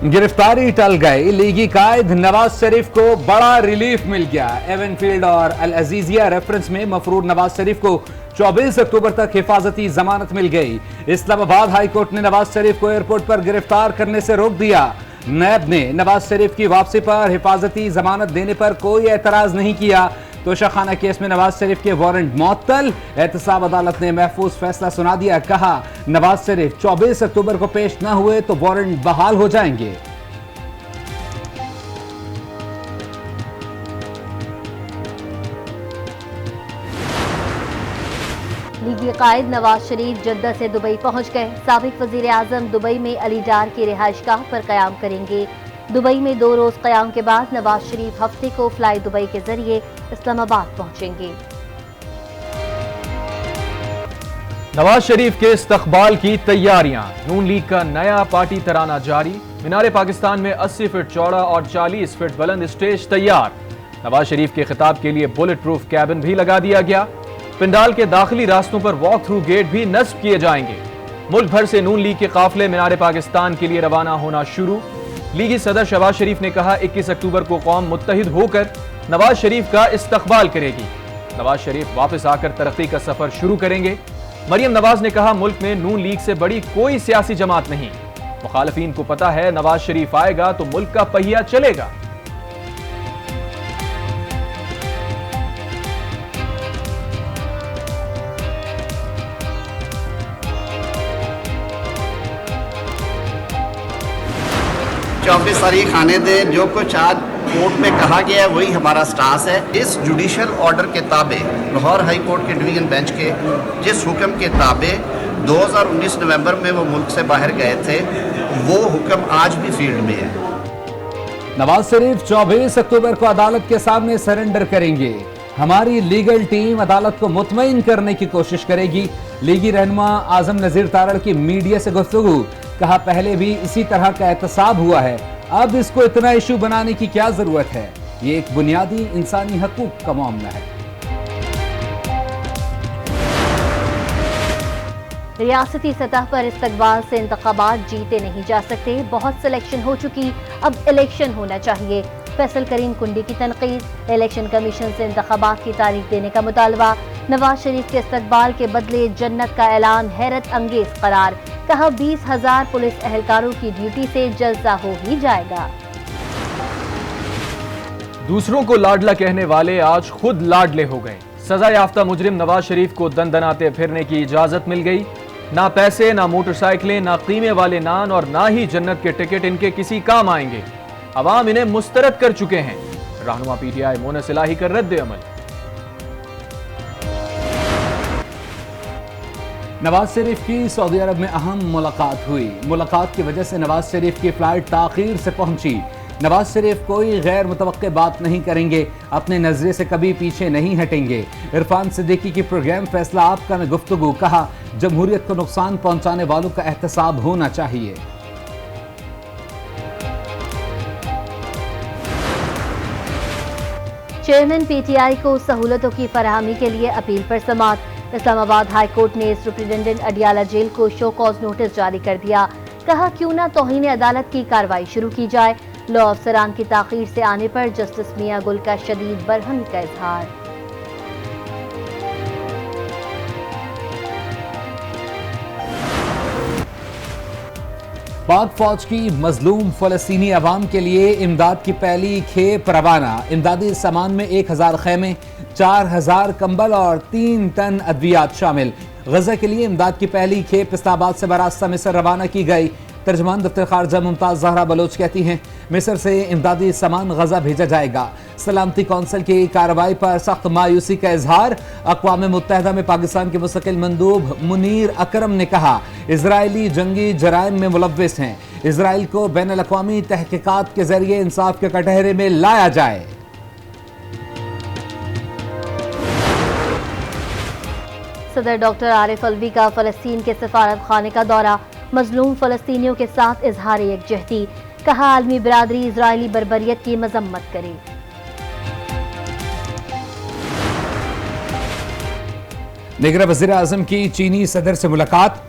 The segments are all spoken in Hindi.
गिरफ्तारी टल गई, लीगी कायद नवाज शरीफ को बड़ा रिलीफ मिल गया। एवनफील्ड और अल अजीजिया रेफरेंस में मफरूर नवाज शरीफ को 24 अक्टूबर तक हिफाजती जमानत मिल गई। इस्लामाबाद हाई कोर्ट ने नवाज शरीफ को एयरपोर्ट पर गिरफ्तार करने से रोक दिया। नैब ने नवाज शरीफ की वापसी पर हिफाजती जमानत देने पर कोई एतराज नहीं किया। तोशाखाना केस में नवाज शरीफ के वारंट मुअत्तल, एहतसाब अदालत ने महफूज फैसला सुना दिया। कहा, नवाज शरीफ 24 अक्टूबर को पेश न हुए तो वारंट बहाल हो जाएंगे। लीगी कायद नवाज शरीफ जद्दा से दुबई पहुंच गए। साबिक वजीर आजम दुबई में अली डार की रिहाइशगाह पर कयाम करेंगे। दुबई में 2 रोज कयाम के बाद नवाज शरीफ हफ्ते को फ्लाई दुबई के जरिए इस्लामाबाद पहुंचेंगे। नवाज शरीफ के इस्तकबाल की तैयारियां, नून लीग का नया पार्टी तराना जारी। मीनार पाकिस्तान में 80 फीट चौड़ा और 40 फीट बुलंद स्टेज तैयार। नवाज शरीफ के खिताब के लिए बुलेट प्रूफ कैबिन भी लगा दिया गया। पिंडाल के दाखिली रास्तों पर वॉक थ्रू गेट भी नस्ब किए जाएंगे। मुल्क भर से नून लीग के काफिले मीनार पाकिस्तान के लिए रवाना होना शुरू। लीगी सदर शहबाज शरीफ ने कहा, 21 अक्टूबर को कौम मुत्तहिद होकर नवाज शरीफ का इस्तकबाल करेगी। नवाज शरीफ वापस आकर तरक्की का सफर शुरू करेंगे। मरियम नवाज ने कहा, मुल्क में नून लीग से बड़ी कोई सियासी जमात नहीं। मुखालिफिन को पता है नवाज शरीफ आएगा तो मुल्क का पहिया चलेगा। चौबीस तारीख आने दें। जो कुछ आज कोर्ट में कहा गया है वही हमारा स्टांस है। इस जुडिशल ऑर्डर के ताबे लाहौर हाई कोर्ट के डिवीजन बेंच के जिस हुक्म के ताबे 2019 नवंबर में वो मुल्क से बाहर गए थे, वो हुक्म आज भी फील्ड में है। नवाज शरीफ 24 अक्टूबर को अदालत के सामने सरेंडर करेंगे। हमारी लीगल टीम अदालत को मुतमईन करने की कोशिश करेगी। लीगी रहनुमा आजम नजीर तारड़ की मीडिया से गुफ्तगू। कहा, पहले भी इसी तरह का एहतसाब हुआ है, अब इसको इतना इशू बनाने की क्या जरूरत है। ये एक बुनियादी इंसानी हकूक का मामला है। रियासती सतह पर इस्तकबाल से इंतखाबात जीते नहीं जा सकते। बहुत सिलेक्शन हो चुकी, अब इलेक्शन होना चाहिए। फैसल करीम कुंडी की तनकीद। इलेक्शन कमीशन से इंतखाबात की तारीख देने का मुतालबा। नवाज शरीफ के इस्तकबाल के बदले जन्नत का ऐलान हैरत अंगेज करार। कहा, 20,000 पुलिस एहलकारों की ड्यूटी से जलसा हो ही जाएगा। दूसरों को लाडला कहने वाले आज खुद लाडले हो गए। सजा याफ्ता मुजरिम नवाज शरीफ को दंदनाते फिरने की इजाजत मिल गई। ना पैसे, ना मोटरसाइकिलें, ना कीमे वाले नान और ना ही जन्नत के टिकट इनके किसी काम आएंगे। अवाम इन्हें मुस्तरद कर चुके हैं। रहनुमा पीटीआई मोनस इलाही का रद्द अमल। नवाज शरीफ की सऊदी अरब में अहम मुलाकात हुई। मुलाकात की वजह से नवाज शरीफ की फ्लाइट ताखीर से पहुंची। नवाज शरीफ कोई गैर मुतवक्के बात नहीं करेंगे, अपने नजरे से कभी पीछे नहीं हटेंगे। इरफान सिद्दीकी की प्रोग्राम फैसला आपका में गुफ्तगू। कहा, जमहूरियत को नुकसान पहुंचाने वालों का एहतसाब होना चाहिए। चेयरमैन पीटीआई को सहूलतों की फराहमी के लिए अपील पर समाअत। इस्लामाबाद हाई कोर्ट ने सुप्रिंटेंडेंट अडियाला जेल को शो कॉज नोटिस जारी कर दिया। कहा, क्यों न तौहीन अदालत की कार्रवाई शुरू की जाए। लॉ अफसरान की ताखीर से आने पर जस्टिस मियां गुल का शदीद बरहमी का इजहार। पाक फौज की मजलूम फलस्तीनी अवाम के लिए इमदाद की पहली खेप रवाना। इमदादी सामान में 1000 खेमे, 4000 कंबल और 3 टन अद्वियात शामिल। गजा के लिए इमदाद की पहली खेप इस्लामाबाद से बरास्ता मिस्र रवाना की गई। तर्जमान दफ्तर खारजा मुमताज जहरा बलोच कहती हैं, मिस्र से इमदादी सामान गजा भेजा जाएगा। सलामती कौंसिल की कार्रवाई पर सख्त मायूसी का इजहार। अक़वाम मुत्तहिदा में पाकिस्तान के मुस्तकिल मंदूब मुनीर अकरम ने कहा, इजरायली जंगी जराइम में मुलव्विस हैं। इजराइल को बैनुल अक़वामी तहकीकात के जरिए इंसाफ के कटहरे में लाया जाए। सदर डॉक्टर आरिफ अलवी का फलस्तीन के सफारत खाने का दौरा। मजलूम फलस्तीनियों के साथ इजहार यकजहती। कहा, आलमी बिरादरी इजरायली बर्बरियत की मजम्मत करे। निगरान वज़ीर आज़म की चीनी सदर से मुलाकात।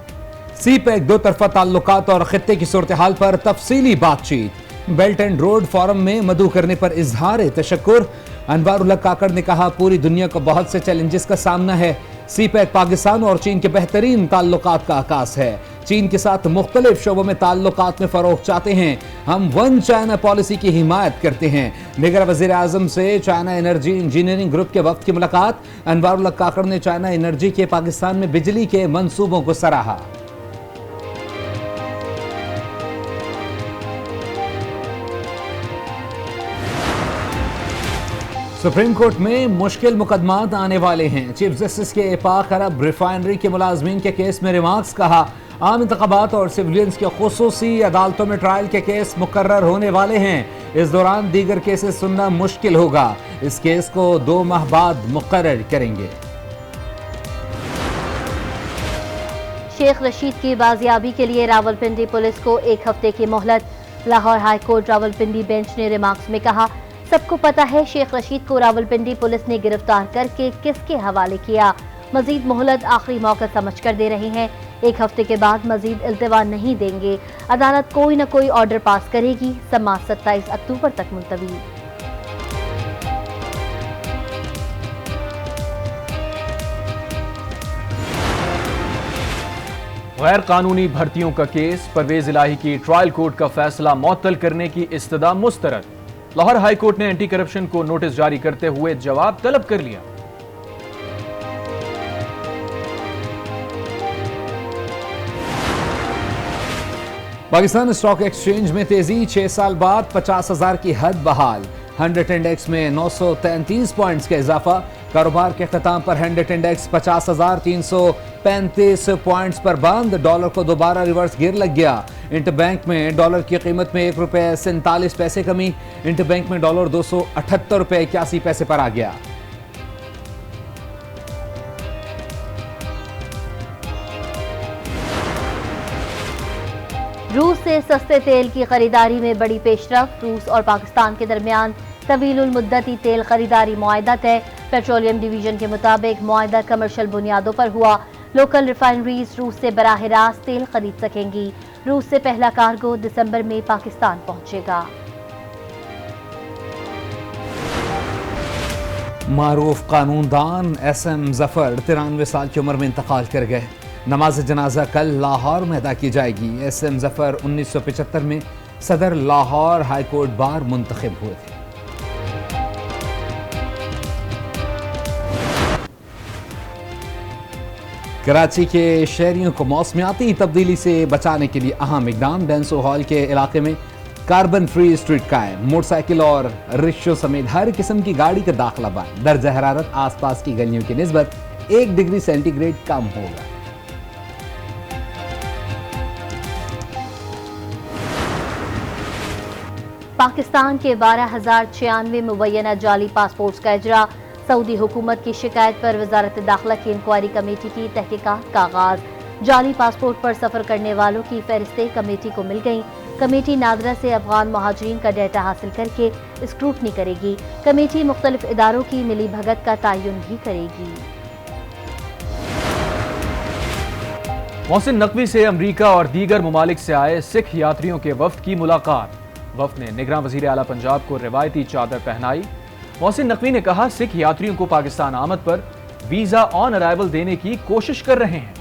सीपैक दो तरफा ताल्लुकात और खित्ते की सूरत हाल पर तफसीली बातचीत। बेल्ट एंड रोड फोरम में मदऊ करने पर इजहार तशक्कुर। अनवारुल्लाह काकड़ ने कहा पूरी दुनिया को बहुत से चैलेंजेस का सामना है। सीपैक पाकिस्तान और चीन के बेहतरीन ताल्लुकात का आकाश है। चीन के साथ मुख्तलिफ शोबों में ताल्लुकात में फरोग चाहते हैं। हम वन चाइना पॉलिसी की हिमायत करते हैं। निगरां वज़ीर आज़म से चाइना एनर्जी इंजीनियरिंग ग्रुप के वक्त की मुलाकात। अनवारुल्लाह काकड़ ने चाइना एनर्जी के पाकिस्तान में बिजली के मंसूबों को सराहा। सुप्रीम कोर्ट में मुश्किल मुकदमात आने वाले हैं। चीफ जस्टिस के पाक अरब रिफाइनरी के मुलाजमीन के केस में रिमार्क्स कहा आम इंतखाबात और सिविलियंस के खुसूसी अदालतों में ट्रायल के केस मुकर्रर होने वाले हैं। इस दौरान दीगर केसेस सुनना मुश्किल होगा। इस केस को 2 माह बाद मुकर्रर करेंगे। शेख रशीद की बाजियाबी के लिए रावलपिंडी पुलिस को 1 हफ्ते की मोहलत। लाहौर हाईकोर्ट रावलपिंडी बेंच ने रिमार्क्स में कहा सबको पता है शेख रशीद को रावलपिंडी पुलिस ने गिरफ्तार करके किसके हवाले किया। मजीद मोहलत आखिरी मौका समझकर दे रहे हैं। 1 हफ्ते के बाद मजीद इल्तिवा नहीं देंगे। अदालत कोई न कोई ऑर्डर पास करेगी। समाअत 27 अक्टूबर तक मुलतवी। गैर कानूनी भर्तियों का केस। परवेज इलाही की ट्रायल कोर्ट का फैसला मुअत्तल करने की इस्तदा मुस्तरद। लाहौर हाई कोर्ट ने एंटी करप्शन को नोटिस जारी करते हुए जवाब तलब कर लिया। पाकिस्तान स्टॉक एक्सचेंज में तेजी। 6 साल बाद 50,000 की हद बहाल। 100 इंडेक्स में 933 पॉइंट्स का इजाफा। कारोबार के खत्म पर 100 इंडेक्स 50,335 पॉइंट्स पर बंद। डॉलर को दोबारा रिवर्स गियर लग गया। इंटरबैंक में डॉलर की कीमत में ₹1.47 कमी। इंटरबैंक में डॉलर ₹278.81 पर आ गया। रूस से सस्ते तेल की खरीदारी में बड़ी पेशरफ। रूस और पाकिस्तान के दरमियान तवीलुल मुद्दती तेल खरीदारी मुआहदा तय। पेट्रोलियम डिवीजन के मुताबिक मुआहदा कमर्शियल बुनियादों पर हुआ। लोकल रिफाइनरीज रूस से बराह रास्त तेल खरीद सकेंगी। रूस से पहला कार्गो दिसंबर में पाकिस्तान पहुंचेगा। मारूफ कानूनदान SM जफर 93 साल की उम्र में इंतकाल कर गए। नमाज जनाजा कल लाहौर में अदा की जाएगी। SM जफर 1975 में सदर लाहौर हाईकोर्ट बार मुंतखब हुए थे। कराची के शहरियों को मौसमियाती तब्दीली से बचाने के लिए अहम इकदाम। डेंसो हॉल के इलाके में कार्बन फ्री स्ट्रीट कायम। मोटरसाइकिल और रिक्शों समेत हर किस्म की गाड़ी का दाखिला बंद। दर्जा हरारत आसपास की गलियों की निस्बत 1 डिग्री सेंटीग्रेड कम होगा। पाकिस्तान के 12,096 मुबैना जाली पासपोर्ट्स का इजरा। सऊदी हुकूमत की शिकायत पर वजारत दाखिला की इंक्वायरी कमेटी की तहकीकात का आगाज। जाली पासपोर्ट पर सफर करने वालों की फहरिस्तें कमेटी को मिल गईं। कमेटी नादरा से अफगान महाजरीन का डेटा हासिल करके स्क्रूटनी करेगी। कमेटी मुख्तलिफ इदारों की मिली भगत का तयन भी करेगी। मोहसिन नकवी से अमरीका और दीगर ममालिक से आए सिख यात्रियों के वफ्द की मुलाकात। वफ्द ने निगरां वज़ीर आला पंजाब को रिवायती चादर पहनाई। मोहसिन नकवी ने कहा सिख यात्रियों को पाकिस्तान आमद पर वीजा ऑन अराइवल देने की कोशिश कर रहे हैं।